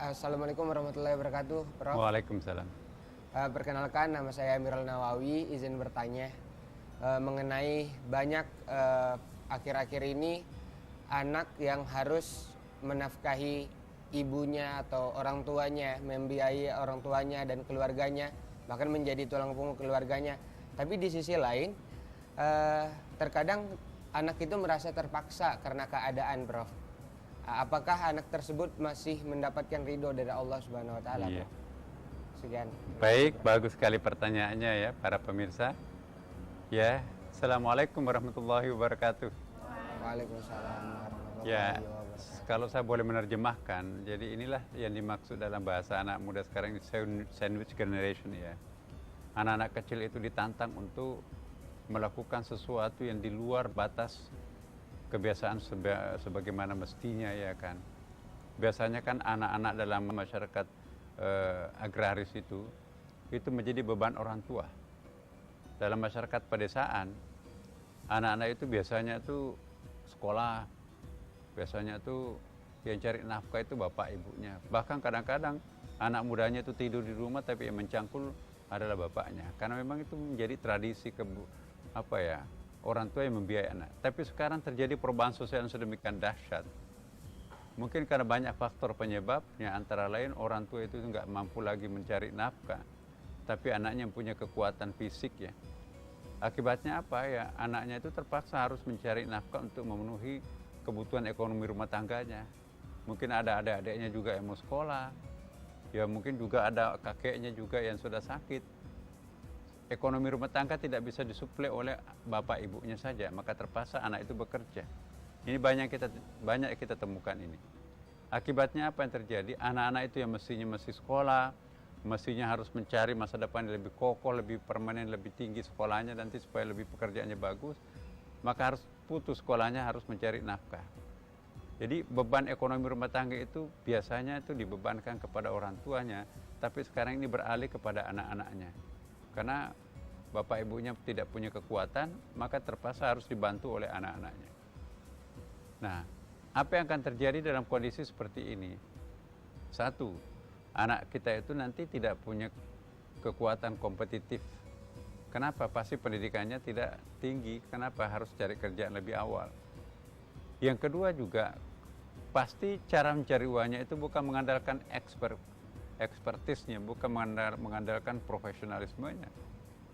Assalamualaikum warahmatullahi wabarakatuh, Prof. Waalaikumsalam. Perkenalkan, nama saya Amirul Nawawi. Izin bertanya mengenai banyak akhir-akhir ini anak yang harus menafkahi ibunya atau orang tuanya, membiayai orang tuanya dan keluarganya, bahkan menjadi tulang punggung keluarganya. Tapi di sisi lain, terkadang anak itu merasa terpaksa karena keadaan, Prof. Apakah anak tersebut masih mendapatkan ridho dari Allah Subhanahu wa taala, Iya. Prof? Sekian. Baik, bagus sekali pertanyaannya ya para pemirsa. Ya, Assalamualaikum warahmatullahi wabarakatuh. Waalaikumsalam warahmatullahi Ya, wabarakatuh. kalau saya boleh menerjemahkan, jadi inilah yang dimaksud dalam bahasa anak muda sekarang ini sandwich generation ya. Anak-anak kecil itu ditantang untuk melakukan sesuatu yang di luar batas kebiasaan sebagaimana mestinya ya kan. Biasanya kan anak-anak dalam masyarakat agraris itu menjadi beban orang tua. Dalam masyarakat pedesaan, anak-anak itu biasanya itu sekolah, biasanya itu yang cari nafkah itu bapak ibunya. Bahkan kadang-kadang anak mudanya itu tidur di rumah tapi yang mencangkul adalah bapaknya. Karena memang itu menjadi tradisi orang tua yang membiayai anak. Tapi sekarang terjadi perubahan sosial yang sedemikian dahsyat. Mungkin karena banyak faktor penyebabnya, antara lain orang tua itu nggak mampu lagi mencari nafkah, tapi anaknya punya kekuatan fisik ya. Akibatnya apa ya? Anaknya itu terpaksa harus mencari nafkah untuk memenuhi kebutuhan ekonomi rumah tangganya. Mungkin ada adik-adiknya juga yang mau sekolah, ya mungkin juga ada kakeknya juga yang sudah sakit. Ekonomi rumah tangga tidak bisa disuplai oleh bapak ibunya saja, maka terpaksa anak itu bekerja. Ini banyak kita temukan ini. Akibatnya apa yang terjadi? Anak-anak itu yang mestinya masih sekolah, mestinya harus mencari masa depan yang lebih kokoh, lebih permanen, lebih tinggi sekolahnya nanti supaya lebih pekerjaannya bagus, maka harus putus sekolahnya, harus mencari nafkah. Jadi beban ekonomi rumah tangga itu biasanya itu dibebankan kepada orang tuanya, tapi sekarang ini beralih kepada anak-anaknya. Karena bapak ibunya tidak punya kekuatan, maka terpaksa harus dibantu oleh anak-anaknya. Nah, apa yang akan terjadi dalam kondisi seperti ini? Satu, anak kita itu nanti tidak punya kekuatan kompetitif. Kenapa? Pasti pendidikannya tidak tinggi. Kenapa? Harus cari kerjaan lebih awal. Yang kedua juga, pasti cara mencari uangnya itu bukan mengandalkan ekspertisnya, bukan mengandalkan profesionalismenya.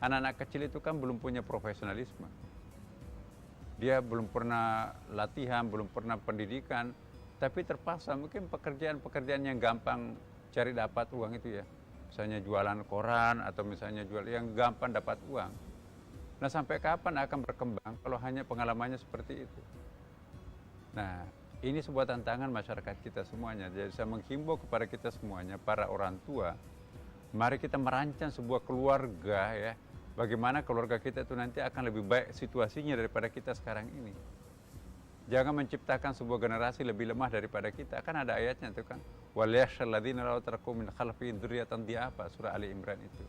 Anak-anak kecil itu kan belum punya profesionalisme. Dia belum pernah latihan, belum pernah pendidikan, tapi terpaksa mungkin pekerjaan-pekerjaan yang gampang cari dapat uang itu ya. Misalnya jualan koran atau misalnya jual yang gampang dapat uang. Nah, sampai kapan akan berkembang kalau hanya pengalamannya seperti itu? Nah, ini sebuah tantangan masyarakat kita semuanya. Jadi saya menghimbau kepada kita semuanya, para orang tua, mari kita merancang sebuah keluarga ya. Bagaimana keluarga kita itu nanti akan lebih baik situasinya daripada kita sekarang ini. Jangan menciptakan sebuah generasi lebih lemah daripada kita. Kan ada ayatnya itu kan. وَلْيَخْشَى الَّذِينَ لَوْ تَرَكُوا مِنْ خَلْفِهِمْ ذُرِّيَّةً ضِعَافًا, surah Ali Imran itu.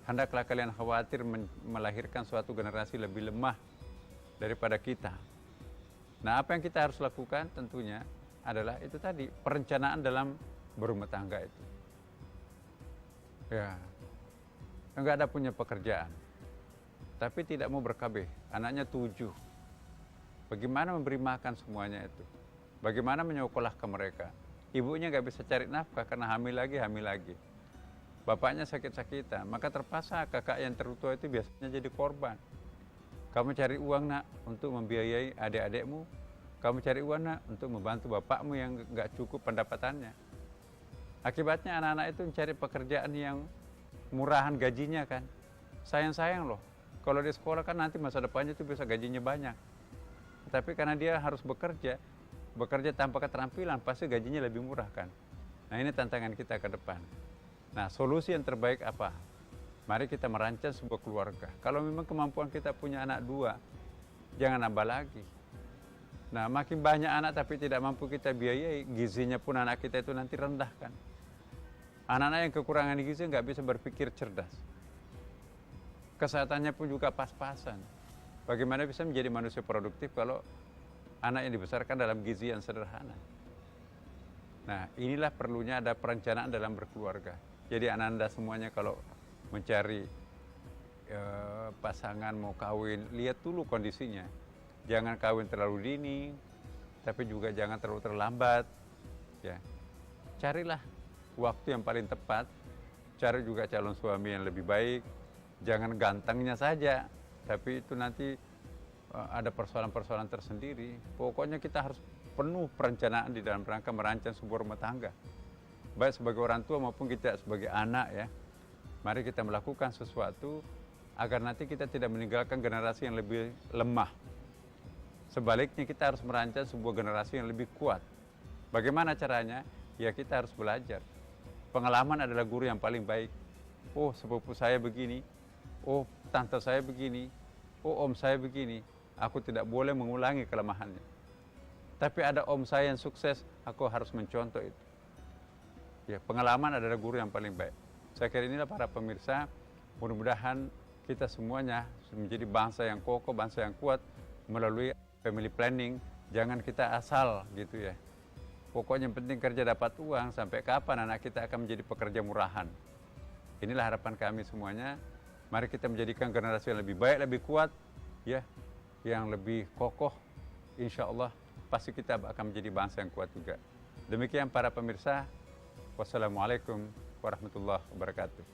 Hendaklah kalian khawatir melahirkan suatu generasi lebih lemah daripada kita. Nah, apa yang kita harus lakukan tentunya adalah itu tadi, perencanaan dalam berumah tangga itu. Ya, enggak ada punya pekerjaan, tapi tidak mau berkabeh, anaknya 7. Bagaimana memberi makan semuanya itu? Bagaimana menyekolahkan mereka? Ibunya nggak bisa cari nafkah karena hamil lagi. Bapaknya sakit-sakitan, maka terpaksa kakak yang tertua itu biasanya jadi korban. Kamu cari uang nak untuk membiayai adik-adikmu. Kamu cari uang nak untuk membantu bapakmu yang nggak cukup pendapatannya. Akibatnya anak-anak itu mencari pekerjaan yang murahan gajinya kan. Sayang-sayang loh. Kalau di sekolah kan nanti masa depannya itu bisa gajinya banyak. Tapi karena dia harus bekerja tanpa keterampilan, pasti gajinya lebih murah kan. Nah, ini tantangan kita ke depan. Nah, solusi yang terbaik apa? Mari kita merancang sebuah keluarga. Kalau memang kemampuan kita punya anak 2, jangan nambah lagi. Nah, makin banyak anak tapi tidak mampu kita biayai, gizinya pun anak kita itu nanti rendah kan. Anak-anak yang kekurangan gizi nggak bisa berpikir cerdas. Kesehatannya pun juga pas-pasan. Bagaimana bisa menjadi manusia produktif kalau anak yang dibesarkan dalam gizi yang sederhana? Nah, inilah perlunya ada perencanaan dalam berkeluarga. Jadi anak-anak semuanya kalau mencari pasangan mau kawin, lihat dulu kondisinya. Jangan kawin terlalu dini, tapi juga jangan terlalu terlambat. Ya, carilah waktu yang paling tepat. Cari juga calon suami yang lebih baik. Jangan gantengnya saja, tapi itu nanti ada persoalan-persoalan tersendiri. Pokoknya kita harus penuh perencanaan di dalam rangka merancang sebuah rumah tangga. Baik sebagai orang tua maupun kita sebagai anak ya. Mari kita melakukan sesuatu agar nanti kita tidak meninggalkan generasi yang lebih lemah. Sebaliknya kita harus merancang sebuah generasi yang lebih kuat. Bagaimana caranya? Ya kita harus belajar. Pengalaman adalah guru yang paling baik. Oh sepupu saya begini, oh tante saya begini, oh om saya begini. Aku tidak boleh mengulangi kelemahannya. Tapi ada om saya yang sukses, aku harus mencontoh itu. Ya, pengalaman adalah guru yang paling baik. Saya kira inilah para pemirsa, mudah-mudahan kita semuanya menjadi bangsa yang kokoh, bangsa yang kuat melalui family planning. Jangan kita asal gitu ya. Pokoknya yang penting kerja dapat uang, sampai kapan anak kita akan menjadi pekerja murahan. Inilah harapan kami semuanya. Mari kita menjadikan generasi yang lebih baik, lebih kuat, ya, yang lebih kokoh. Insya Allah pasti kita akan menjadi bangsa yang kuat juga. Demikian para pemirsa. Wassalamualaikum warahmatullahi wabarakatuh.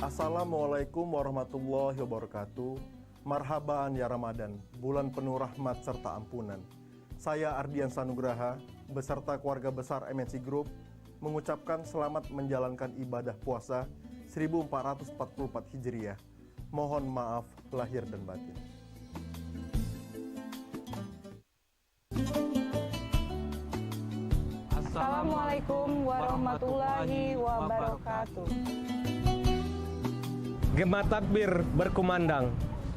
Assalamualaikum warahmatullahi wabarakatuh. Marhaban ya Ramadan, bulan penuh rahmat serta ampunan. Saya Ardian Sanugraha beserta keluarga besar MNC Group mengucapkan selamat menjalankan ibadah puasa 1444 Hijriah. Mohon maaf lahir dan batin. Assalamualaikum warahmatullahi wabarakatuh. Gema takbir berkumandang,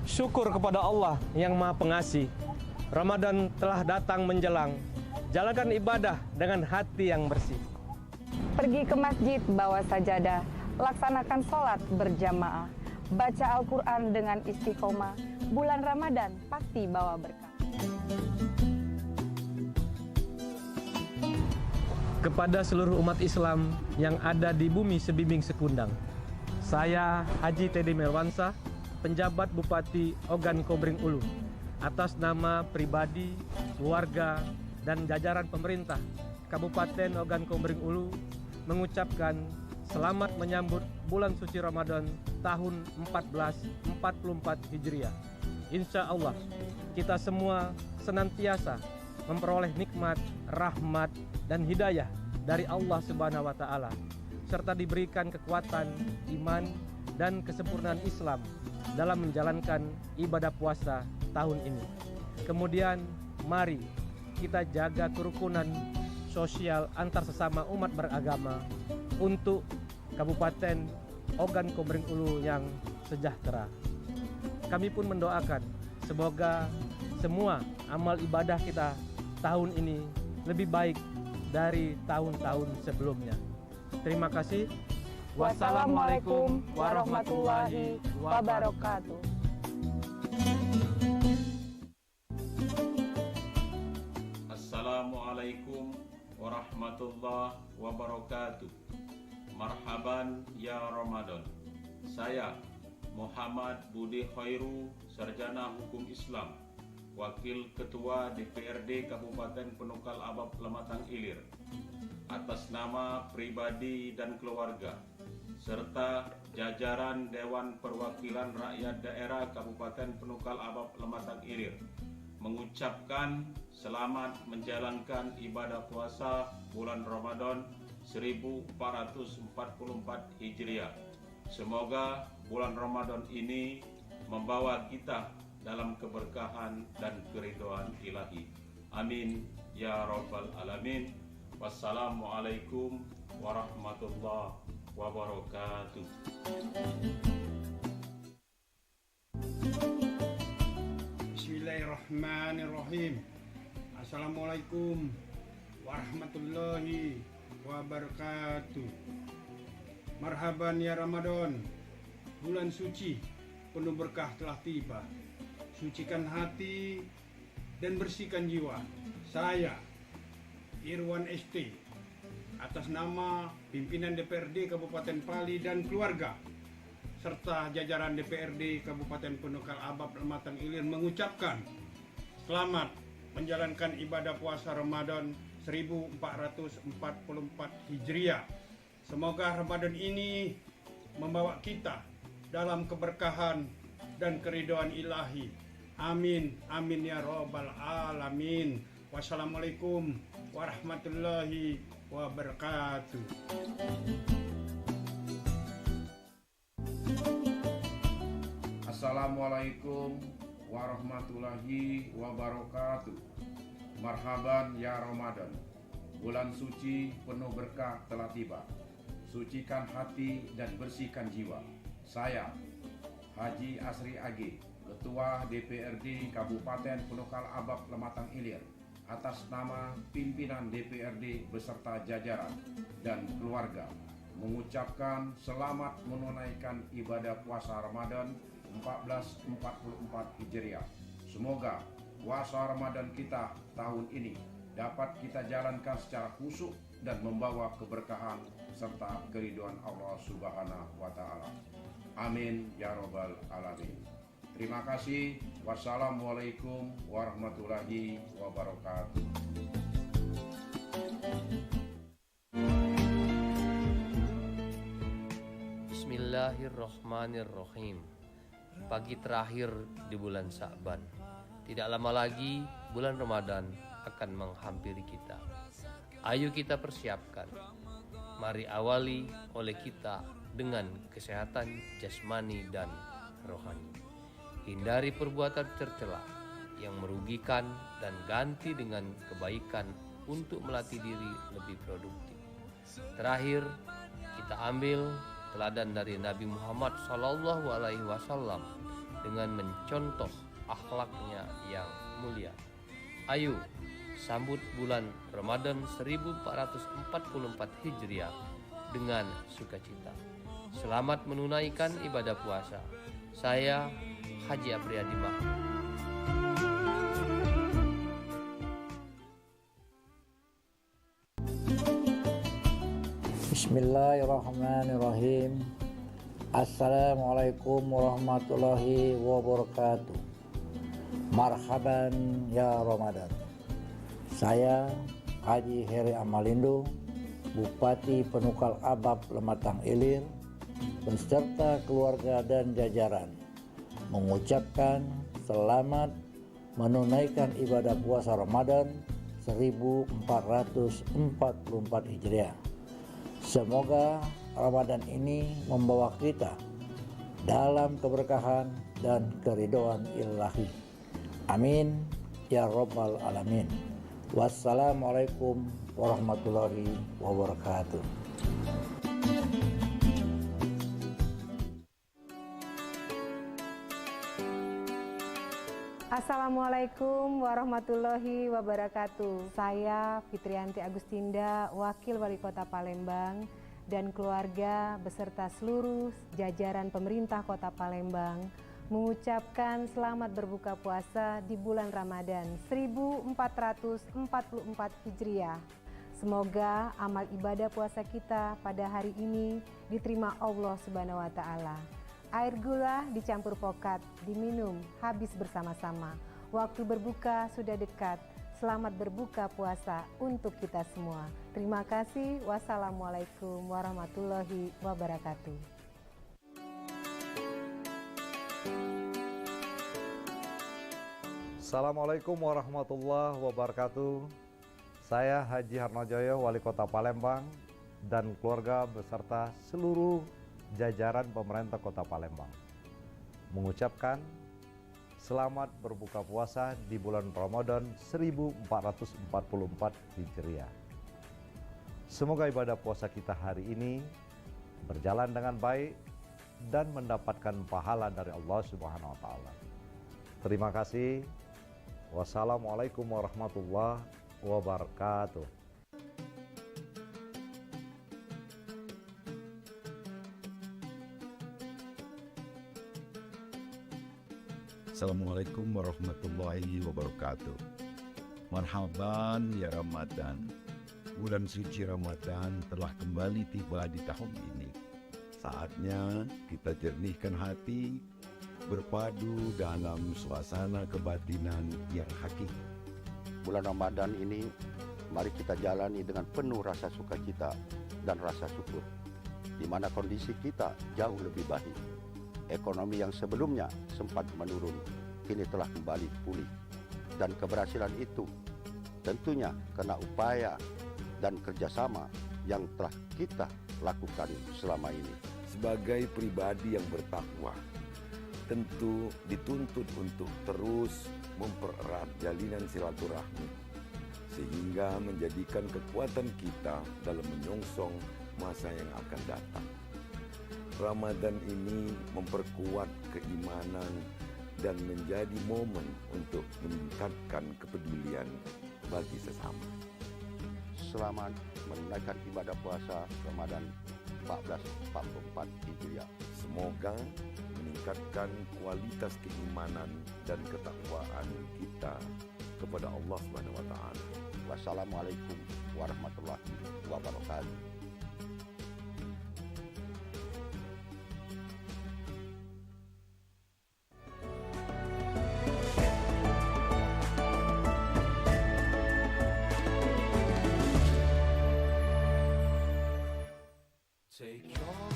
syukur kepada Allah yang Maha Pengasih. Ramadan telah datang menjelang, jalankan ibadah dengan hati yang bersih. Pergi ke masjid bawa sajadah, laksanakan sholat berjamaah, baca Al-Quran dengan istiqomah, bulan Ramadan pasti bawa berkah. Kepada seluruh umat Islam yang ada di bumi sebimbing sekundang, saya Haji Teddy Melwansa, penjabat Bupati Ogan Komering Ulu, atas nama pribadi, keluarga, dan jajaran pemerintah Kabupaten Ogan Komering Ulu mengucapkan selamat menyambut bulan suci Ramadan tahun 1444 Hijriah. Insya Allah kita semua senantiasa memperoleh nikmat, rahmat, dan hidayah dari Allah Subhanahu wa Ta'ala, serta diberikan kekuatan iman dan kesempurnaan Islam dalam menjalankan ibadah puasa tahun ini. Kemudian mari kita jaga kerukunan sosial antar sesama umat beragama untuk Kabupaten Ogan Komering Ulu yang sejahtera. Kami pun mendoakan semoga semua amal ibadah kita tahun ini lebih baik dari tahun-tahun sebelumnya. Terima kasih. Wassalamualaikum warahmatullahi wabarakatuh. Assalamualaikum warahmatullahi wabarakatuh. Marhaban ya Ramadan. Saya Muhammad Budi Khairu, Sarjana Hukum Islam, Wakil Ketua DPRD Kabupaten Penukal Abab Lematang Ilir, atas nama pribadi dan keluarga serta jajaran Dewan Perwakilan Rakyat Daerah Kabupaten Penukal Abab Lematang Ilir mengucapkan selamat menjalankan ibadah puasa bulan Ramadan 1444 Hijriah. Semoga bulan Ramadan ini membawa kita dalam keberkahan dan keridhaan ilahi. Amin ya rabbal alamin. Wassalamualaikum warahmatullahi wabarakatuh. Bismillahirrahmanirrahim. Assalamualaikum warahmatullahi wabarakatuh. Marhaban ya Ramadan, bulan suci penuh berkah telah tiba. Sucikan hati dan bersihkan jiwa. Saya, Irwan ST, atas nama pimpinan DPRD Kabupaten Pali dan keluarga, serta jajaran DPRD Kabupaten Penukal Abab Lematang Ilir mengucapkan selamat menjalankan ibadah puasa Ramadan 1444 Hijriah. Semoga Ramadan ini membawa kita dalam keberkahan dan keridhaan ilahi. Amin, amin ya robbal alamin. Wassalamualaikum warahmatullahi wabarakatuh. Assalamualaikum warahmatullahi wabarakatuh. Marhaban ya Ramadan, bulan suci penuh berkah telah tiba. Sucikan hati dan bersihkan jiwa. Saya, Haji Asri AG, Ketua DPRD Kabupaten Penukal Abab Lematang Ilir, atas nama pimpinan DPRD beserta jajaran dan keluarga, mengucapkan selamat menunaikan ibadah puasa Ramadan 1444 Hijriah. Semoga puasa Ramadan kita tahun ini dapat kita jalankan secara khusyuk dan membawa keberkahan serta keridhaan Allah Subhanahu wa Ta'ala. Amin ya robbal alamin. Terima kasih. Wassalamualaikum warahmatullahi wabarakatuh. Bismillahirrahmanirrahim. Pagi terakhir di bulan Sya'ban. Tidak lama lagi bulan Ramadan akan menghampiri kita. Ayo kita persiapkan. Mari awali oleh kita dengan kesehatan jasmani dan rohani. Hindari perbuatan tercela yang merugikan dan ganti dengan kebaikan untuk melatih diri lebih produktif. Terakhir, kita ambil teladan dari Nabi Muhammad SAW dengan mencontoh akhlaknya yang mulia. Ayo sambut bulan Ramadan 1444 Hijriah dengan sukacita. Selamat menunaikan ibadah puasa. Saya Haji Apriyadi Mahmud. Bismillahirrahmanirrahim. Assalamualaikum warahmatullahi wabarakatuh. Marhaban ya Ramadan. Saya Haji Heri Amalindo, Bupati Penukal Abab Lematang Ilir, beserta keluarga dan jajaran, mengucapkan selamat menunaikan ibadah puasa Ramadan 1444 Hijriah. Semoga Ramadan ini membawa kita dalam keberkahan dan keridhaan ilahi. Amin ya robbal alamin. Wassalamualaikum warahmatullahi wabarakatuh. Assalamualaikum warahmatullahi wabarakatuh. Saya Fitrianti Agustinda, Wakil Wali Kota Palembang, dan keluarga beserta seluruh jajaran pemerintah Kota Palembang mengucapkan selamat berbuka puasa di bulan Ramadan 1444 Hijriah. Semoga amal ibadah puasa kita pada hari ini diterima Allah Subhanahu wa Ta'ala. Air gula dicampur pokat, diminum habis bersama-sama. Waktu berbuka sudah dekat. Selamat berbuka puasa untuk kita semua. Terima kasih. Wassalamualaikum warahmatullahi wabarakatuh. Assalamualaikum warahmatullahi wabarakatuh. Saya Haji Harnojoyo, Wali Kota Palembang, dan keluarga beserta seluruh jajaran pemerintah Kota Palembang mengucapkan selamat berbuka puasa di bulan Ramadan 1444 Hijriah. Semoga ibadah puasa kita hari ini berjalan dengan baik dan mendapatkan pahala dari Allah Subhanahu wa Ta'ala. Terima kasih. Wassalamualaikum warahmatullahi wabarakatuh. Assalamualaikum warahmatullahi wabarakatuh. Marhaban ya Ramadan. Bulan suci Ramadan telah kembali tiba di tahun ini. Saatnya kita jernihkan hati, berpadu dalam suasana kebatinan yang hakiki. Bulan Ramadan ini mari kita jalani dengan penuh rasa sukacita dan rasa syukur, di mana kondisi kita jauh lebih baik. Ekonomi yang sebelumnya sempat menurun, kini telah kembali pulih. Dan keberhasilan itu tentunya karena upaya dan kerjasama yang telah kita lakukan selama ini. Sebagai pribadi yang bertakwa, tentu dituntut untuk terus mempererat jalinan silaturahmi, sehingga menjadikan kekuatan kita dalam menyongsong masa yang akan datang. Ramadan ini memperkuat keimanan dan menjadi momen untuk meningkatkan kepedulian bagi sesama. Selamat menunaikan ibadah puasa Ramadan 1444 Hijriah. Semoga meningkatkan kualitas keimanan dan ketakwaan kita kepada Allah Subhanahu wa taala. Wassalamualaikum warahmatullahi wabarakatuh.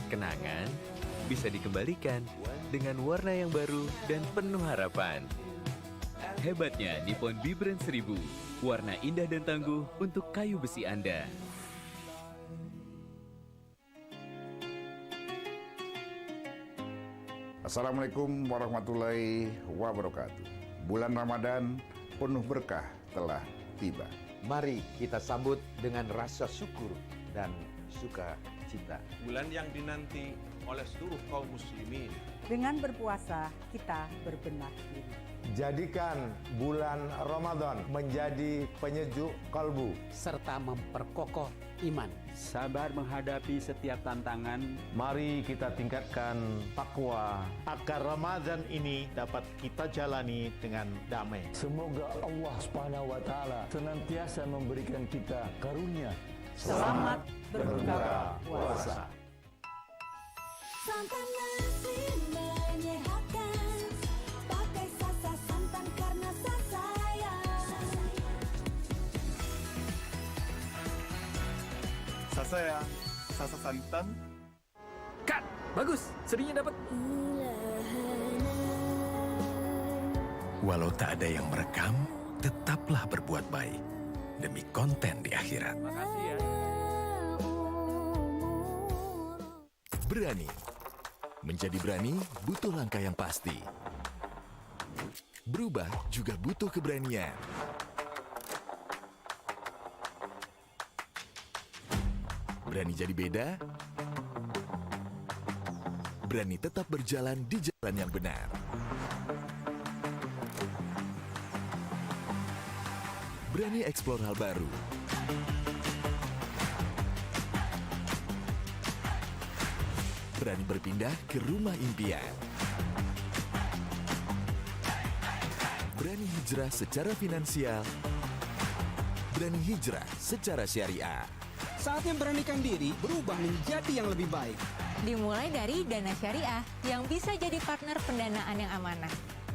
Kenangan bisa dikembalikan dengan warna yang baru dan penuh harapan. Hebatnya Nippon Vibrant 1000, warna indah dan tangguh untuk kayu besi Anda. Assalamualaikum warahmatullahi wabarakatuh. Bulan Ramadan penuh berkah telah tiba. Mari kita sambut dengan rasa syukur dan sukacita. Bulan yang dinanti oleh seluruh kaum muslimin. Dengan berpuasa, kita berbenah diri. Jadikan bulan Ramadan menjadi penyejuk kalbu serta memperkokoh iman. Sabar menghadapi setiap tantangan. Mari kita tingkatkan takwa agar Ramadan ini dapat kita jalani dengan damai. Semoga Allah Subhanahu wa taala senantiasa memberikan kita karunia. Selamat berbuka puasa. Santan nasi menyehatkan, pakai Sasa santan karena saya. Sasaya, Sasa santan. Cut, bagus, serinya dapat. Walau tak ada yang merekam, tetaplah berbuat baik demi konten di akhirat. Makasih ya. Berani. Menjadi berani butuh langkah yang pasti. Berubah juga butuh keberanian. Berani jadi beda. Berani tetap berjalan di jalan yang benar. Berani eksplor hal baru. Berani berpindah ke rumah impian. Berani hijrah secara finansial. Berani hijrah secara syariah. Saatnya beranikan diri berubah menjadi yang lebih baik. Dimulai dari Dana Syariah yang bisa jadi partner pendanaan yang amanah.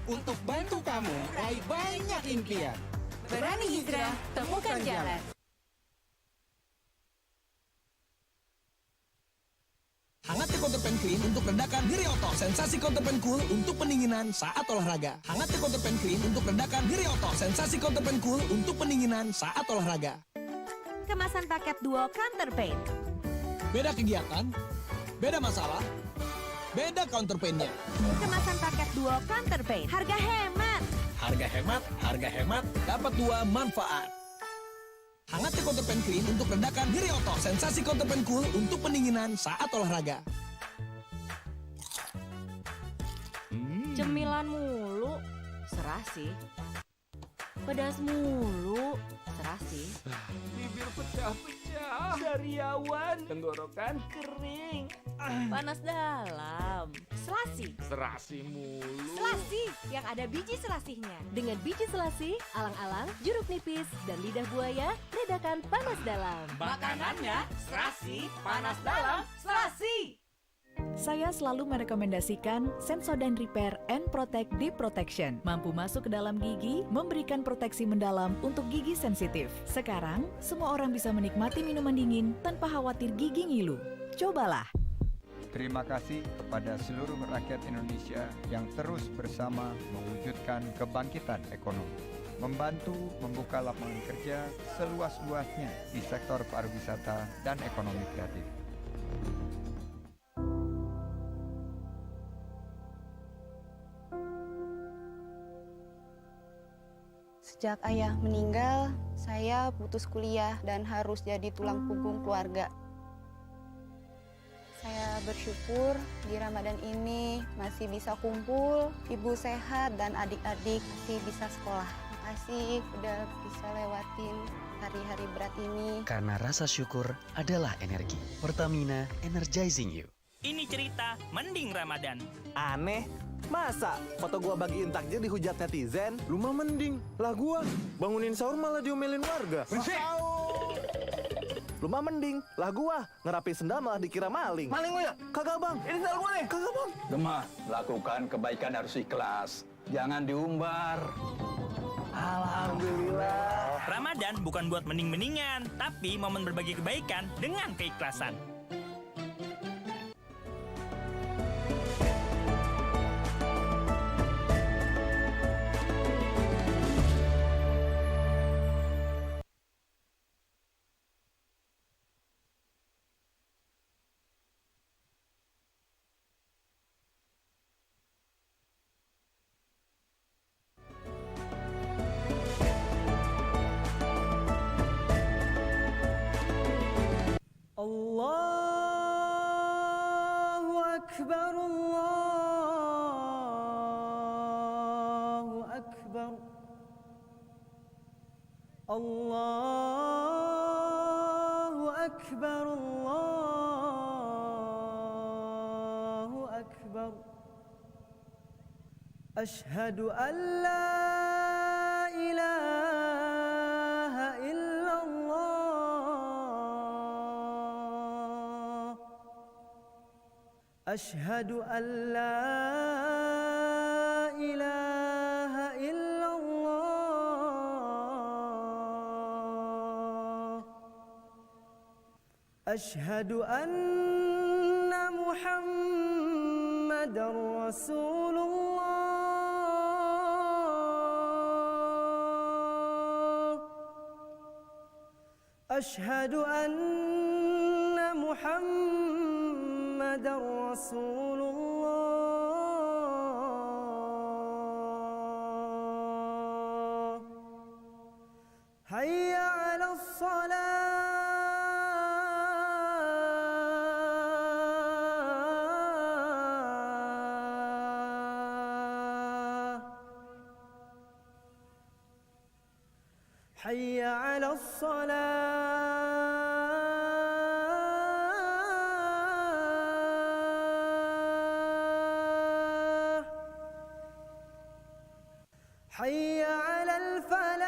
Untuk bantu kamu raih banyak impian. Berani hijrah, temukan jalan. Hangat Counterpan Clean untuk redakan nyeri otot. Sensasi Counterpan Cool untuk pendinginan saat olahraga. Hangat Counterpan Clean untuk redakan nyeri otot. Sensasi Counterpan Cool untuk pendinginan saat olahraga. Kemasan paket duo Counterpain. Beda kegiatan, beda masalah, beda counterpainnya. Kemasan paket duo Counterpain. Harga hemat. Harga hemat, dapat dua manfaat. Hangat Counterpan Clean untuk redakan nyeri otot. Sensasi Counterpan Cool untuk pendinginan saat olahraga. Cemilan mulu, serah sih. Pedas mulu, Terasi. Bibir pecah-pecah, sariawan, tenggorokan kering. Panas dalam. Selasi. Serasi mulu. Selasi yang ada biji selasihnya. Dengan biji selasi, alang-alang, jeruk nipis, dan lidah buaya, redakan panas dalam. Makanannya serasi, panas dalam, selasi. Saya selalu merekomendasikan Sensodyne Repair and Protect Deep Protection. Mampu masuk ke dalam gigi, memberikan proteksi mendalam untuk gigi sensitif. Sekarang, semua orang bisa menikmati minuman dingin tanpa khawatir gigi ngilu. Cobalah. Terima kasih kepada seluruh rakyat Indonesia yang terus bersama mewujudkan kebangkitan ekonomi. Membantu membuka lapangan kerja seluas-luasnya di sektor pariwisata dan ekonomi kreatif. Sejak ayah meninggal, saya putus kuliah dan harus jadi tulang punggung keluarga. Saya bersyukur di Ramadan ini masih bisa kumpul, ibu sehat dan adik-adik masih bisa sekolah. Makasih udah bisa lewatin hari-hari berat ini. Karena rasa syukur adalah energi. Pertamina, energizing you. Ini cerita mending Ramadan. Aneh, masa foto gua bagiin takjil dihujat netizen? Lu mah mending, lah gua bangunin sahur malah diomelin warga. Lu mah mending, lah gua ngerapi sendal malah dikira maling. Maling lu ya? Kagak bang, ini sendal gua nih. Kagak bang. Gemah, lakukan kebaikan harus ikhlas. Jangan diumbar. Alhamdulillah. Ramadan bukan buat mending-mendingan, tapi momen berbagi kebaikan dengan keikhlasan. Allahu Akbar, Allahu Akbar, Allahu Akbar, Allahu Akbar. Ashhadu an la ilaha illallah. Ashhadu an la ilaha illallah. Ashhadu anna Muhammadar Rasulullah. Ashhadu anna Muhammadar Rasulullah. Hayya 'alas salah. حي على الصلاة حي على الفلاح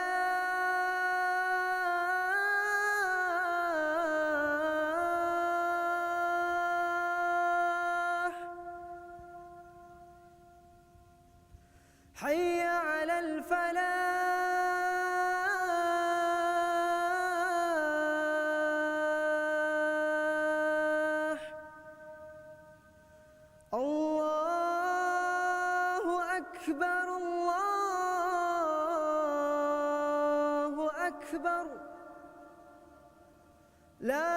حي على الفلاح الله أكبر الله أكبر لا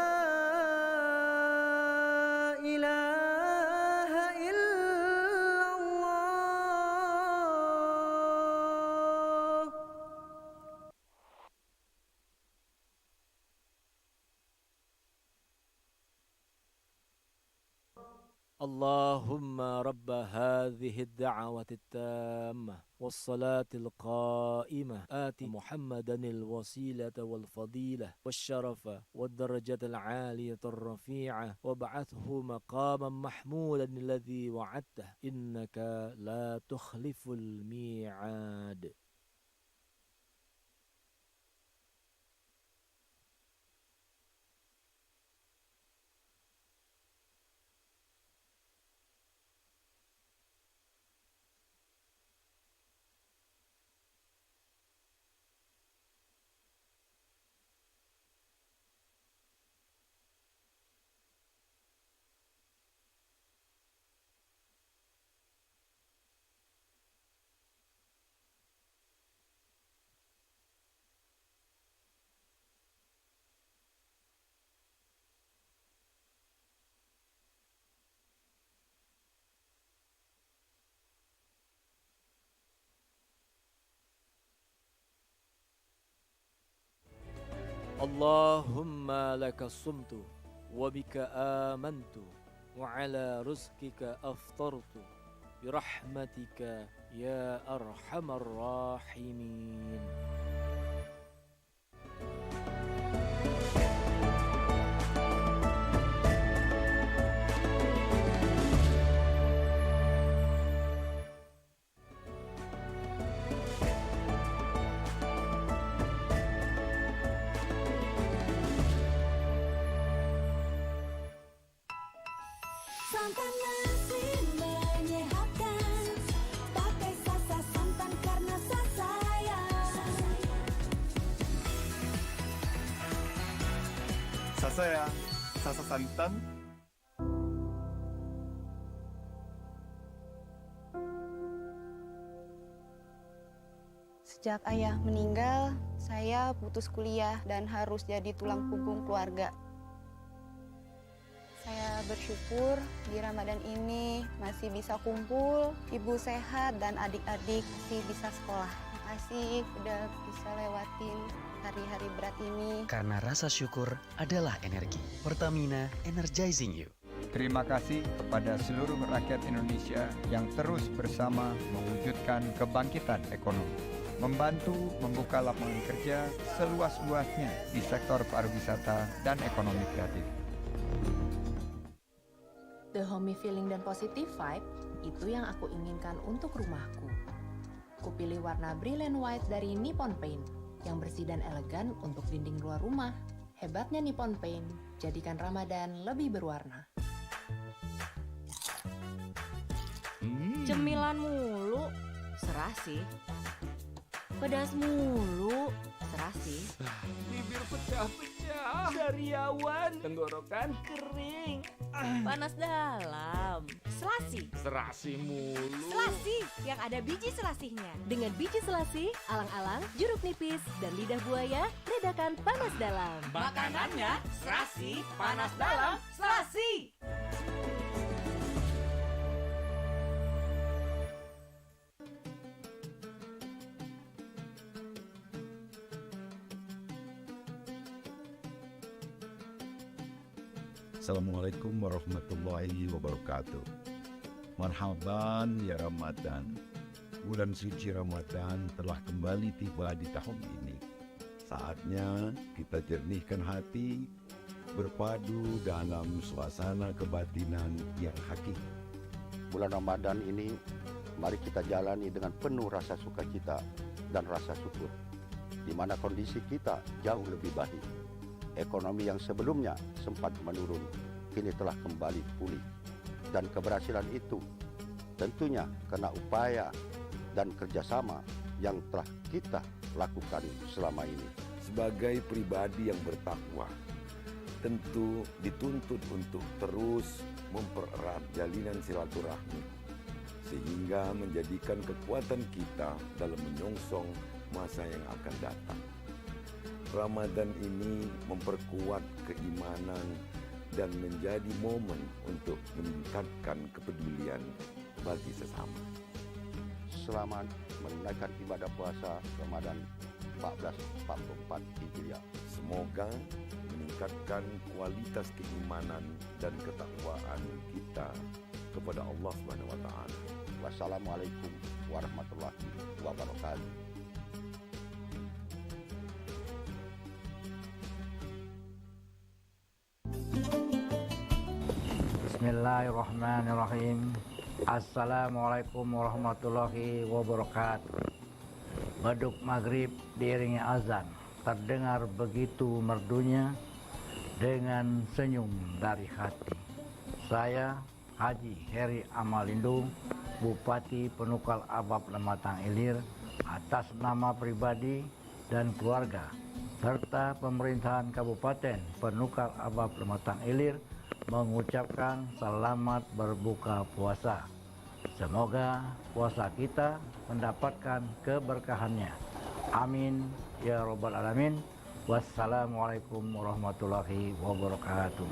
إله إلا الله. اللهم رب هذه الدعوة التامة والصلاة القائمة آت محمدا الوسيلة والفضيلة والشرف والدرجة العالية الرفيعة وابعثه مقاما محمودا الذي وعدته إنك لا تخلف الميعاد. اللهم لك صمت وبك آمنت وعلى رزقك أفطرت برحمتك يا أرحم الراحمين. Santan nasi menyehatkan, pakai Sasa santan karena sayang. Sasa ya, Sasa santan. Sejak ayah meninggal, saya putus kuliah dan harus jadi tulang punggung keluarga. Saya bersyukur di Ramadan ini masih bisa kumpul, ibu sehat dan adik-adik masih bisa sekolah. Makasih udah bisa lewatin hari-hari berat ini. Karena rasa syukur adalah energi. Pertamina, energizing you. Terima kasih kepada seluruh rakyat Indonesia yang terus bersama mewujudkan kebangkitan ekonomi, membantu membuka lapangan kerja seluas-luasnya di sektor pariwisata dan ekonomi kreatif. The homey feeling dan positive vibe, itu yang aku inginkan untuk rumahku. Kupilih warna Brilliant White dari Nippon Paint, yang bersih dan elegan untuk dinding luar rumah. Hebatnya Nippon Paint, jadikan Ramadan lebih berwarna. Cemilan mulu, serah sih. Pedas mulu, serah sih. Bibir pecah-pecah, sariawan, tenggorokan kering. Panas dalam, selasi. Serasi mulu. Selasi yang ada biji selasihnya. Dengan biji selasi, alang-alang, jeruk nipis, dan lidah buaya, redakan panas dalam. Makanannya serasi, panas dalam, selasi. Assalamualaikum warahmatullahi wabarakatuh. Marhaban ya Ramadan. Bulan suci Ramadan telah kembali tiba di tahun ini. Saatnya kita jernihkan hati, berpadu dalam suasana kebatinan yang hakiki. Bulan Ramadan ini mari kita jalani dengan penuh rasa sukacita dan rasa syukur, di mana kondisi kita jauh lebih baik. Ekonomi yang sebelumnya sempat menurun, kini telah kembali pulih. Dan keberhasilan itu tentunya karena upaya dan kerjasama yang telah kita lakukan selama ini. Sebagai pribadi yang bertakwa, tentu dituntut untuk terus mempererat jalinan silaturahmi, sehingga menjadikan kekuatan kita dalam menyongsong masa yang akan datang. Ramadan ini memperkuat keimanan dan menjadi momen untuk meningkatkan kepedulian bagi sesama. Selama menunaikan ibadah puasa Ramadan 1444 Hijriah. Semoga meningkatkan kualitas keimanan dan ketakwaan kita kepada Allah Subhanahu wa taala. Wassalamualaikum warahmatullahi wabarakatuh. Bismillahirrahmanirrahim. Assalamualaikum warahmatullahi wabarakatuh. Beduk maghrib diiringi azan, terdengar begitu merdunya dengan senyum dari hati. Saya Haji Heri Amalindo, Bupati Penukal Abab Lematang Ilir, atas nama pribadi dan keluarga serta pemerintahan Kabupaten Penukal Abab Lematang Ilir mengucapkan selamat berbuka puasa. Semoga puasa kita mendapatkan keberkahannya. Amin ya robbal alamin. Wassalamualaikum warahmatullahi wabarakatuh.